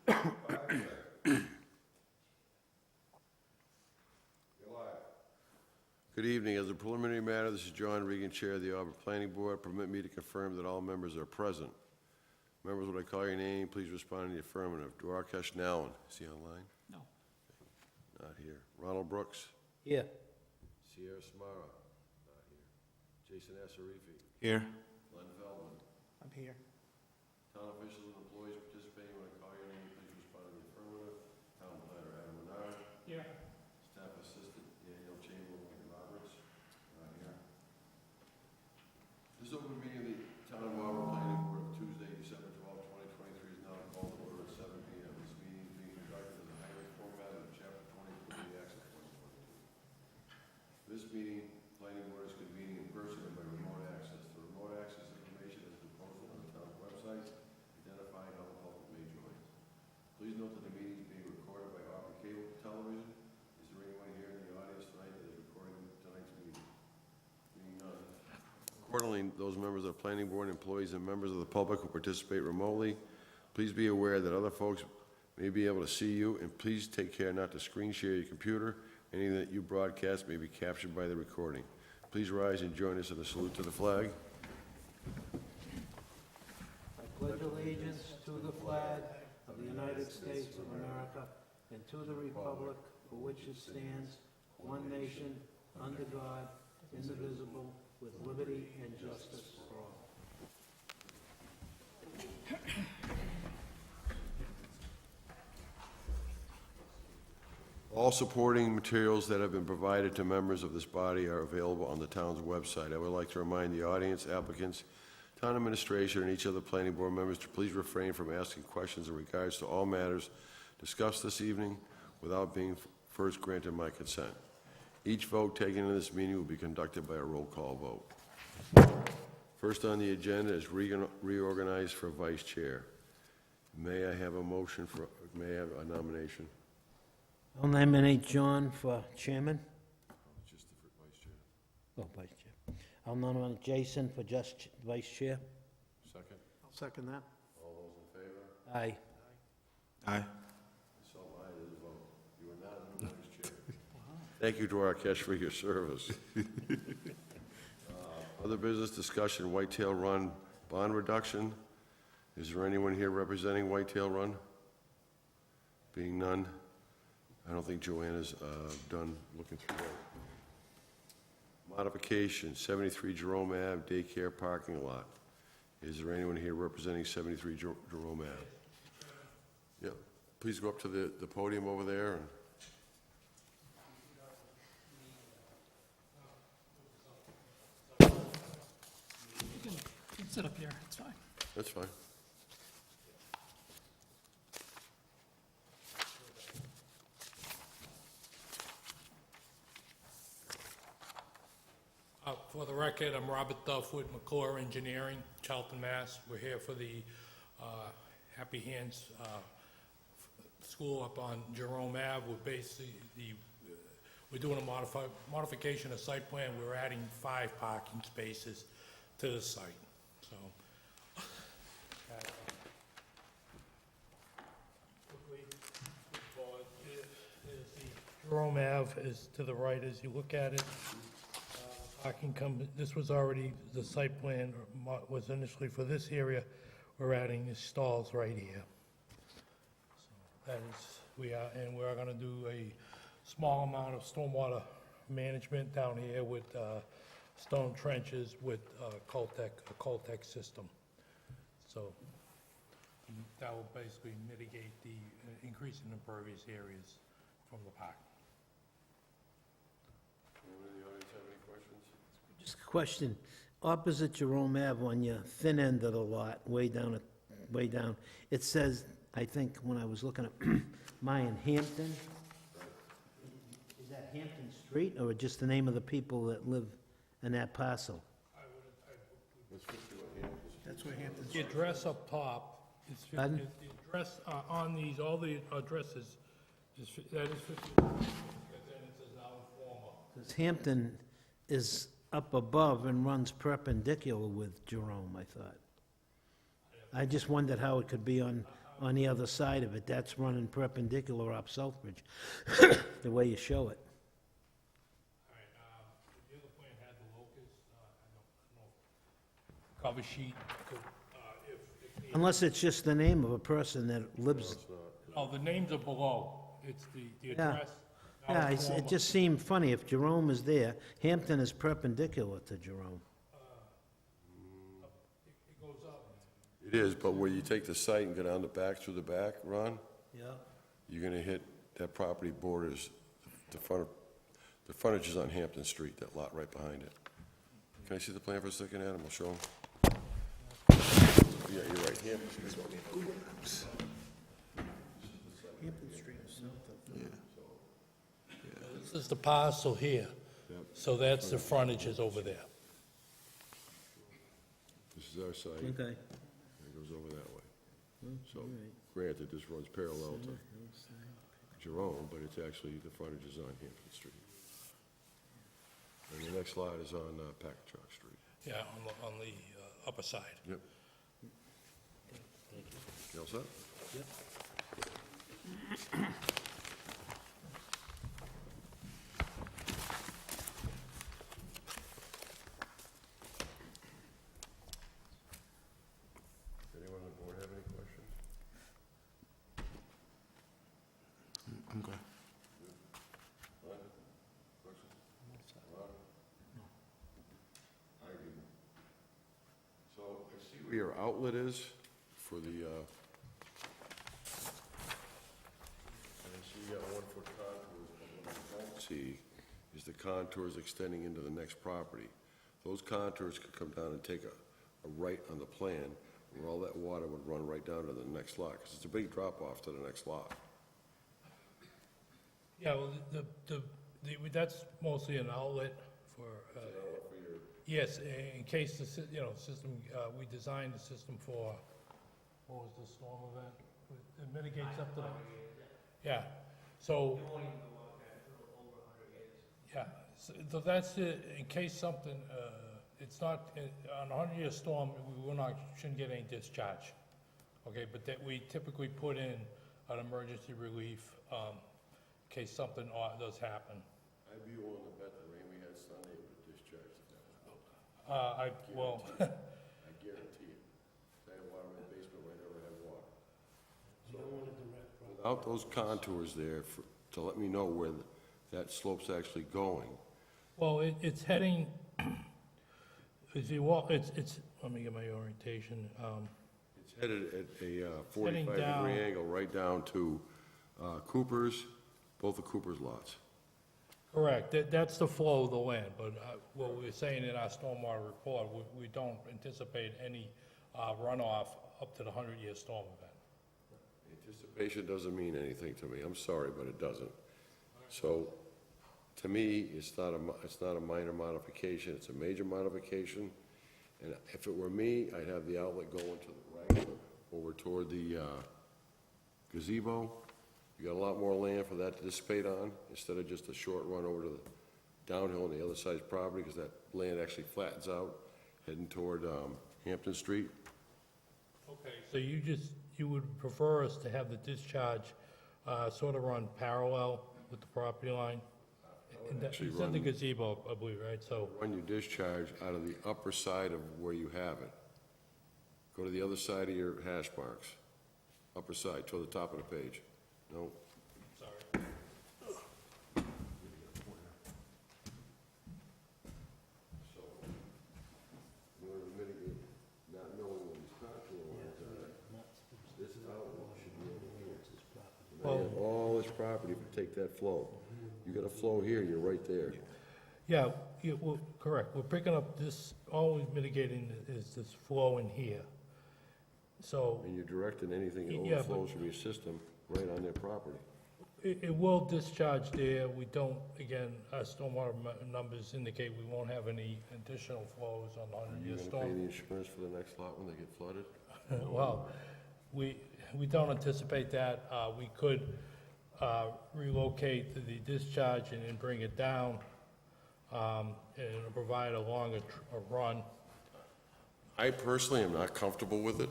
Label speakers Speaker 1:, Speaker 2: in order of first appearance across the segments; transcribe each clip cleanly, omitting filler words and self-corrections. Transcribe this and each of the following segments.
Speaker 1: Good evening. As a preliminary matter, this is John Regan, Chair of the Auburn Planning Board. Permit me to confirm that all members are present. Members, when I call your name, please respond in the affirmative. Duarkesh Nallin, is he online?
Speaker 2: No.
Speaker 1: Not here. Ronald Brooks?
Speaker 3: Here.
Speaker 1: Sierra Samara? Not here. Jason Assarifi?
Speaker 4: Here.
Speaker 1: Glenn Feldman?
Speaker 2: I'm here.
Speaker 1: Town officials and employees participating, when I call your name, please respond in the affirmative. Town planner Adam Menard?
Speaker 2: Here.
Speaker 1: Staff assistant Daniel Chamberlain Roberts? Not here. This open meeting of the Town of Auburn Planning Board of Tuesday, December 12, 2023 is now called to order at 7 p.m. This meeting is being conducted in the highway format of Chapter 22 of the Acts of 2022. This meeting, Planning Board is convening in person and by remote access. The remote access information has been posted on the town's website, identifying how the public may join. Please note that the meeting is being recorded by Auburn Cable Television. Is there anyone here in the audience tonight that is recording tonight's meeting? Being none. Accordingly, those members of the Planning Board, employees, and members of the public who participate remotely, please be aware that other folks may be able to see you, and please take care not to screen share your computer. Anything that you broadcast may be captured by the recording. Please rise and join us in a salute to the flag.
Speaker 3: I pledge allegiance to the flag of the United States of America and to the republic for which it stands, one nation, under God, indivisible, with liberty and justice for all.
Speaker 1: All supporting materials that have been provided to members of this body are available on the town's website. I would like to remind the audience, applicants, town administration, and each of the planning board members to please refrain from asking questions in regards to all matters discussed this evening without being first granted my consent. Each vote taken in this meeting will be conducted by a roll call vote. First on the agenda is reorganized for vice chair. May I have a motion for, may I have a nomination?
Speaker 3: I'll nominate John for chairman.
Speaker 1: Just for vice chair.
Speaker 3: Oh, vice chair. I'll nominate Jason for just vice chair.
Speaker 1: Second.
Speaker 2: I'll second that.
Speaker 1: All those in favor?
Speaker 3: Aye.
Speaker 4: Aye.
Speaker 1: So aye, it is a vote. You are not the vice chair. Thank you, Duarkesh, for your service. Other business discussion, Whitetail Run bond reduction. Is there anyone here representing Whitetail Run? Being none, I don't think Joanna's done looking through that. Modification, 73 Jerome Ave daycare parking lot. Is there anyone here representing 73 Jerome Ave? Yeah, please go up to the podium over there. And
Speaker 2: You can sit up here, it's fine.
Speaker 1: that's fine.
Speaker 5: For the record, I'm Robert Duff with McClure Engineering, Charlton, Mass. We're here for the Happy Hands School up on Jerome Ave. We're doing a modification of site plan. We're adding 5 parking spaces to the site, so. Quickly, forward, is the Jerome Ave is to the right as you look at it. This was already, the site plan was initially for this area. We're adding these stalls right here. So that is, we are gonna do a small amount of stormwater management down here with stone trenches with a Coltech system. So that will basically mitigate the increase in impervious areas from the park.
Speaker 1: Anyone in the audience have any questions?
Speaker 3: Just a question. Opposite Jerome Ave on your thin end of the lot, way down, it says, I think when I was looking at Mayan Hampton. Is that Hampton Street or just the name of the people that live in that parcel?
Speaker 2: That's where Hampton's.
Speaker 5: The address up top is,
Speaker 3: Pardon?
Speaker 5: the address on these, all the addresses, that is 50, and then it says now former.
Speaker 3: Because Hampton is up above and runs perpendicular with Jerome, I thought. I just wondered how it could be on on the other side of it, that's running perpendicular up Southbridge, the way you show it.
Speaker 5: All right, the other plan had the locus, I don't know, cover sheet, if the...
Speaker 3: Unless it's just the name of a person that lives,
Speaker 1: It's not.
Speaker 5: Oh, the names are below, it's the
Speaker 3: Yeah.
Speaker 5: address.
Speaker 3: yeah, it just seemed funny, if Jerome is there, Hampton is perpendicular to Jerome.
Speaker 5: It goes up.
Speaker 1: It is, but where you take the site and go down the back, through the back, Ron,
Speaker 3: Yeah.
Speaker 1: you're gonna hit, that property borders, the frontage is on Hampton Street, that lot right behind it. Can I see the plan for a second, Adam? I'll show him. Yeah, you're right, Hampton Street.
Speaker 2: Hampton Street is south of.
Speaker 5: This is the parcel here, so that's the frontages over there.
Speaker 1: This is our site, and
Speaker 3: Okay.
Speaker 1: it goes over that way. So, granted, this runs parallel to Jerome, but it's actually, the frontage is on Hampton Street. And the next lot is on Packagug Street.
Speaker 5: Yeah, on the upper side.
Speaker 1: Yep. You all set? Anyone on the board have any questions?
Speaker 4: I'm good.
Speaker 1: Glenn? Questions? Ron? I do. So I see where your outlet is for the, I see 1-foot contours, but what I don't see is the contours extending into the next property. Those contours could come down and take a right on the plan, where all that water would run right down to the next lot, because it's a big drop-off to the next lot.
Speaker 5: Yeah, well, that's mostly an outlet for, yes, in case the, system, we designed the system for, what was the storm event? It mitigates up to the... Yeah, so... Yeah, so that's it, in case something, it's not, on a 100-year storm, shouldn't get any discharge. Okay, but that we typically put in an emergency relief, in case something odd does happen.
Speaker 1: I'd be willing to bet the rain we had Sunday would have discharged it.
Speaker 5: Well,
Speaker 1: I guarantee it. I had water in the basement where I never had water. Without those contours there to let me know where that slope's actually going,
Speaker 5: well, it's heading, if you walk, it's, let me get my orientation.
Speaker 1: it's headed at a
Speaker 5: Heading
Speaker 1: 45-degree
Speaker 5: down.
Speaker 1: angle right down to Cooper's, both the Cooper's lots.
Speaker 5: Correct, that's the flow of the land, but what we're saying in our stormwater report, we don't anticipate any runoff up to the 100-year storm event.
Speaker 1: Anticipation doesn't mean anything to me. I'm sorry, but it doesn't. So, to me, it's not a minor modification, it's a major modification. And if it were me, I'd have the outlet going to the right, over toward the gazebo. You got a lot more land for that to dissipate on, instead of just a short run over to the downhill on the other side's property, because that land actually flattens out, heading toward Hampton Street.
Speaker 5: Okay, so you would prefer us to have the discharge sort of run parallel with the property line?
Speaker 1: actually
Speaker 5: You said the
Speaker 1: run-
Speaker 5: gazebo, I believe, right? So,
Speaker 1: Run your discharge out of the upper side of where you have it. Go to the other side of your hash marks, upper side, toward the top of the page. No,
Speaker 5: sorry.
Speaker 1: so, in order to mitigate not knowing what these contour lines are, this outlet should be over here. Now you have all this property, if you take that flow, you got a flow here, you're right there.
Speaker 5: Yeah, well, correct, we're picking up this, always mitigating is this flow in here. So,
Speaker 1: And you're directing anything that
Speaker 5: Yeah, but-
Speaker 1: overflows from your system right on their property.
Speaker 5: it will discharge there, we don't, again, our stormwater numbers indicate we won't have any additional flows on the
Speaker 1: Are you
Speaker 5: 100-year
Speaker 1: gonna
Speaker 5: storm.
Speaker 1: pay the insurance for the next lot when they get flooded?
Speaker 5: Well, we don't anticipate that. We could relocate the discharge and bring it down, and provide a longer run.
Speaker 1: I personally am not comfortable with it,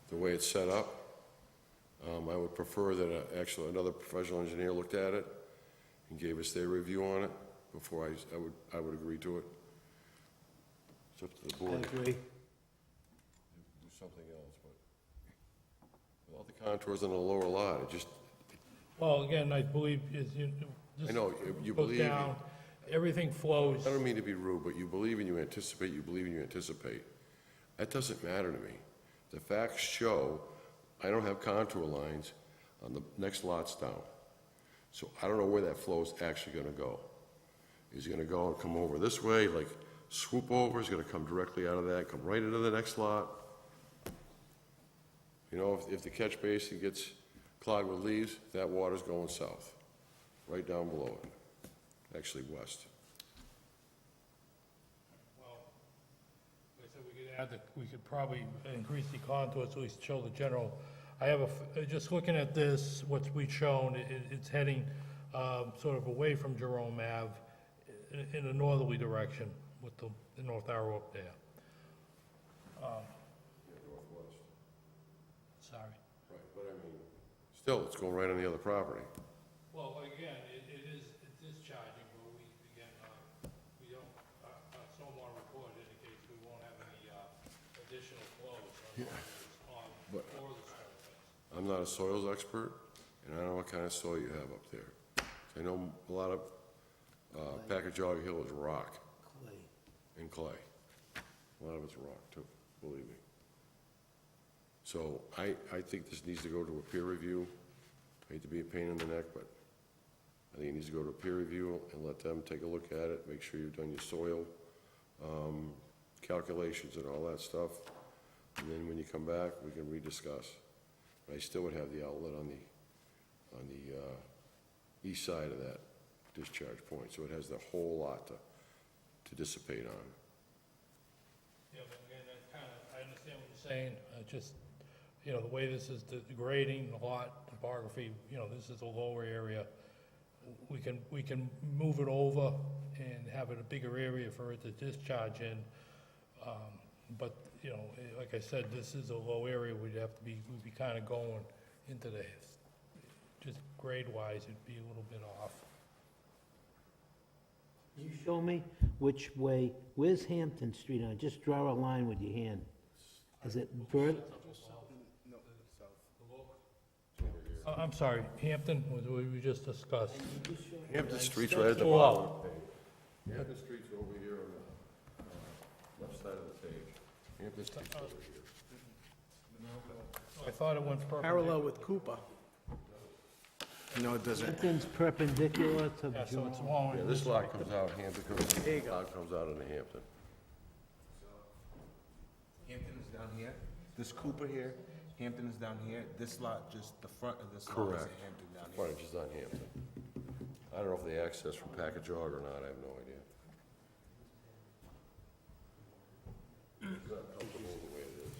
Speaker 1: the way it's set up. I would prefer that actually another professional engineer looked at it and gave us their review on it before I would agree to it. It's up to the
Speaker 3: I
Speaker 1: board.
Speaker 3: agree.
Speaker 1: Do something else, but without the contours on the lower lot, it just,
Speaker 5: Well, again, I believe is you.
Speaker 1: I know, you
Speaker 5: goes
Speaker 1: believe,
Speaker 5: down, everything flows.
Speaker 1: I don't mean to be rude, but you believe and you anticipate, you believe and you anticipate. That doesn't matter to me. The facts show I don't have contour lines on the next lots down. So I don't know where that flow is actually gonna go. Is it gonna go and come over this way, like swoop over, is it gonna come directly out of that, come right into the next lot? You know, if the catch basin gets clogged with leaves, that water's going south, right down below it, actually west.
Speaker 5: Well, like I said, we could probably increase the contours, at least show the general. I have just looking at this, what's we've shown, it's heading sort of away from Jerome Ave in a northerly direction with the north arrow up there.
Speaker 1: Northwest.
Speaker 5: Sorry.
Speaker 1: Right, but I mean, still, it's going right on the other property.
Speaker 5: Well, again, it is discharging, but we don't, our stormwater report indicates we won't have any additional flows on
Speaker 1: But-
Speaker 5: or the surface.
Speaker 1: I'm not a soils expert, and I don't know what kind of soil you have up there. I know a lot of Packagug Hill is rock
Speaker 3: Clay.
Speaker 1: and clay. A lot of it's rock, too, believe me. So I think this needs to go to a peer review. I hate to be a pain in the neck, but I think it needs to go to a peer review and let them take a look at it, make sure you've done your soil calculations and all that stuff. And then when you come back, we can rediscuss. But I still would have the outlet on the east side of that discharge point, so it has the whole lot to dissipate on.
Speaker 5: Yeah, but again, I understand what you're saying, just, the way this is the grading, the lot, topography, this is a lower area. We can move it over and have it a bigger area for it to discharge in. But, like I said, this is a low area, we'd be kind of going into the, just grade-wise, it'd be a little bit off.
Speaker 3: Can you show me which way, where's Hampton Street on? Just draw a line with your hand. Is it
Speaker 5: I'm sorry, Hampton, what we just discussed.
Speaker 1: Hampton Street's right at the
Speaker 5: Well,
Speaker 1: bottom of the page. Hampton Street's over here on the left side of the page. Hampton Street's over here.
Speaker 5: I thought it went
Speaker 2: Parallel with Cooper. No, it doesn't.
Speaker 3: Hampton's perpendicular to
Speaker 5: Yeah, so
Speaker 3: Jerome?
Speaker 5: it's long.
Speaker 1: Yeah, this lot comes out, Hampton
Speaker 2: There you go.
Speaker 1: lot comes out into Hampton.
Speaker 4: Hampton is down here, this Cooper here, Hampton is down here, this lot, just the front of this lot is
Speaker 1: Correct.
Speaker 4: at Hampton down here.
Speaker 1: Frontage is on Hampton. I don't know if they access from Packagug or not, I have no idea. It's not comfortable the way it is.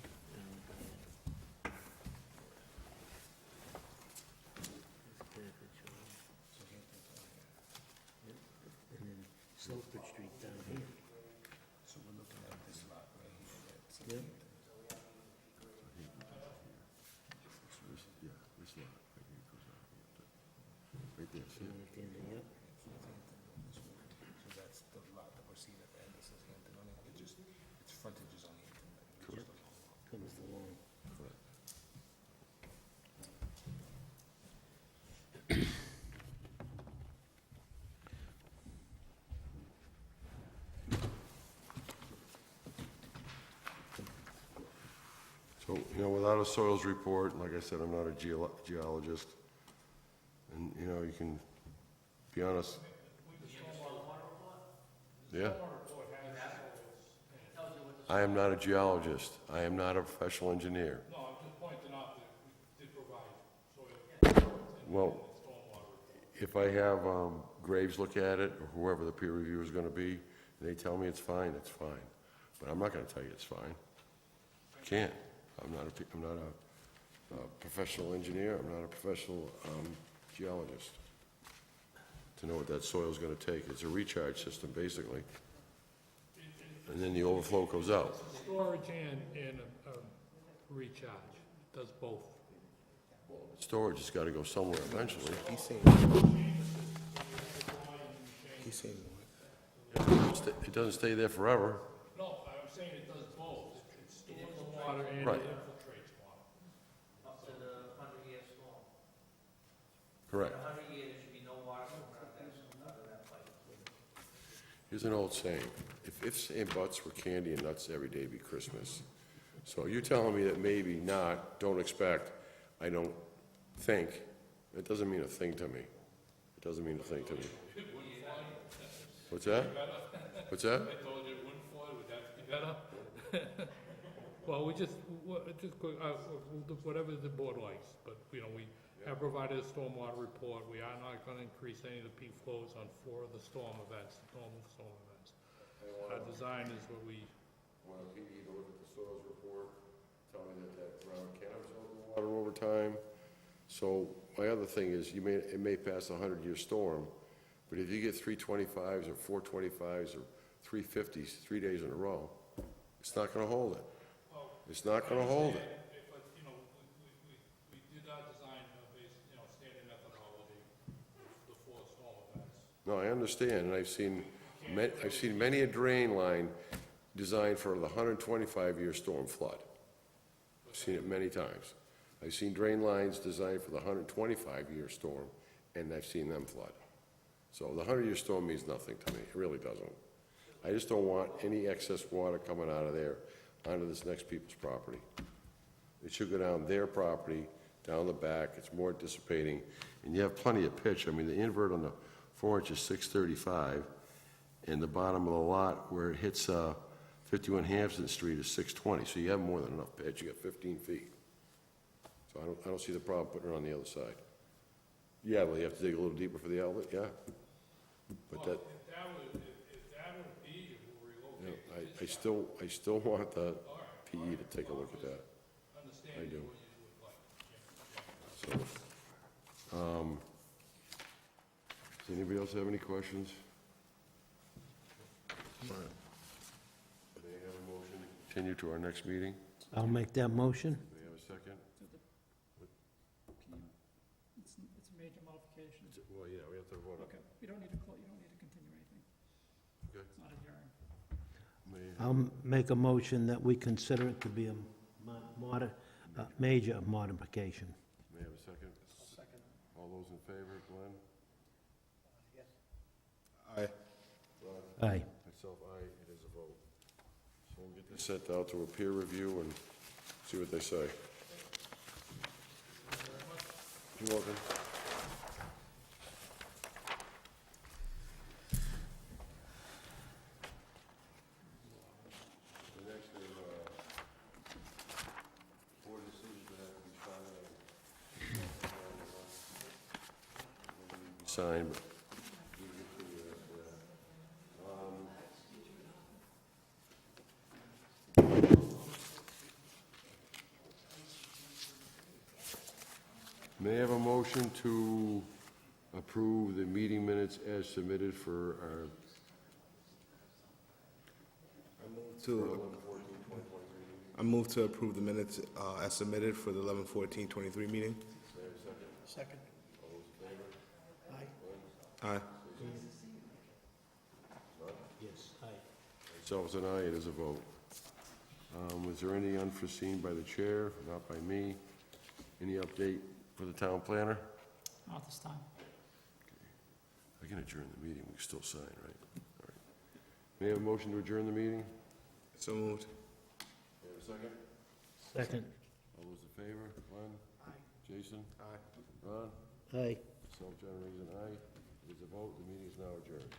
Speaker 3: And then Sulphur Street down here.
Speaker 4: So we're looking at this lot right here, that's
Speaker 3: Yep.
Speaker 1: Yeah, this lot, right here goes out Hampton. Right there, see it?
Speaker 3: Yep.
Speaker 4: So that's the lot that we're seeing at the end, this is Hampton on it, its frontage is on Hampton.
Speaker 3: Comes along.
Speaker 1: So, without a soils report, like I said, I'm not a geologist, and, you can be honest. Yeah. I am not a geologist. I am not a professional engineer.
Speaker 5: No, I'm just pointing out that we did provide soil.
Speaker 1: Well, if I have Graves look at it, or whoever the peer reviewer is gonna be, and they tell me it's fine, it's fine. But I'm not gonna tell you it's fine. I can't. I'm not a professional engineer, I'm not a professional geologist to know what that soil's gonna take. It's a recharge system, basically. And then the overflow goes out.
Speaker 5: Storage and recharge, does both.
Speaker 1: Storage has gotta go somewhere eventually.
Speaker 4: He's saying. He's saying what?
Speaker 1: It doesn't stay there forever.
Speaker 5: No, I'm saying it does both. It stores the water and
Speaker 1: Right.
Speaker 5: it infiltrates water.
Speaker 6: Up to the 100-year storm.
Speaker 1: Correct.
Speaker 6: In 100 years, there should be no water coming out of that pipe.
Speaker 1: Here's an old saying, if ifs and buts were candy and nuts, every day be Christmas. So you're telling me that maybe not, don't expect, I don't think, it doesn't mean a thing to me. It doesn't mean a thing to me. What's that? What's that?
Speaker 5: I told you it wouldn't flood, would that be better? Well, we'll do whatever the board likes, but, we have provided a stormwater report. We are not gonna increase any of the peak flows on 4 of the storm events, normal storm events. Our design is what we,
Speaker 1: When a PE to look at the soils report, tell me that ground can absorb the water over time. So my other thing is, it may pass a 100-year storm, but if you get 325s or 425s or 350s 3 days in a row, it's not gonna hold it. It's not gonna hold it.
Speaker 5: but, we did our design based, standard methodology, the 4 storm events.
Speaker 1: No, I understand, and I've seen many a drain line designed for the 125-year storm flood. I've seen it many times. I've seen drain lines designed for the 125-year storm, and I've seen them flood. So the 100-year storm means nothing to me, it really doesn't. I just don't want any excess water coming out of there onto this next people's property. It should go down their property, down the back, it's more dissipating, and you have plenty of pitch. I mean, the invert on the 4-inch is 635, and the bottom of the lot where it hits 51 Hampton Street is 620, so you have more than enough pitch, you got 15 feet. So I don't see the problem putting it on the other side. Yeah, well, you have to dig a little deeper for the outlet, yeah. But that,
Speaker 5: If that would be, we'll
Speaker 1: you know,
Speaker 5: relocate.
Speaker 1: I still want the PE to take a look at that.
Speaker 5: Understand
Speaker 1: I do.
Speaker 5: what you would like.
Speaker 1: So, does anybody else have any questions? May I have a motion to continue to our next meeting?
Speaker 3: I'll make that motion.
Speaker 1: May I have a second?
Speaker 7: It's a major modification.
Speaker 1: Well, yeah, we have to vote on
Speaker 7: Okay, you don't need to continue anything.
Speaker 1: Okay.
Speaker 7: It's not a hearing.
Speaker 3: I'll make a motion that we consider it to be a major modification.
Speaker 1: May I have a second?
Speaker 7: Second.
Speaker 1: All those in favor, Glenn?
Speaker 4: Aye.
Speaker 1: Ron?
Speaker 3: Aye.
Speaker 1: Myself, aye, it is a vote. So we'll get this sent out to a peer review and see what they say. You're welcome. The next is, board decisions that have to be signed. Signed, but we can figure that after that. May I have a motion to approve the meeting minutes as submitted for our
Speaker 4: I move to approve the minutes as submitted for the 11/14/23 meeting.
Speaker 7: Second.
Speaker 4: Aye.
Speaker 3: Yes, aye.
Speaker 1: Myself as an aye, it is a vote. Was there any unforeseen by the chair, not by me? Any update for the town planner?
Speaker 7: Not this time.
Speaker 1: I can adjourn the meeting, we can still sign, right? All right. May I have a motion to adjourn the meeting?
Speaker 4: So moved.
Speaker 1: May I have a second?
Speaker 3: Second.
Speaker 1: All those in favor? Glenn?
Speaker 7: Aye.
Speaker 1: Jason?
Speaker 4: Aye.
Speaker 1: Ron?
Speaker 3: Aye.
Speaker 1: Myself, John Reagan, aye. It is a vote, the meeting is now adjourned.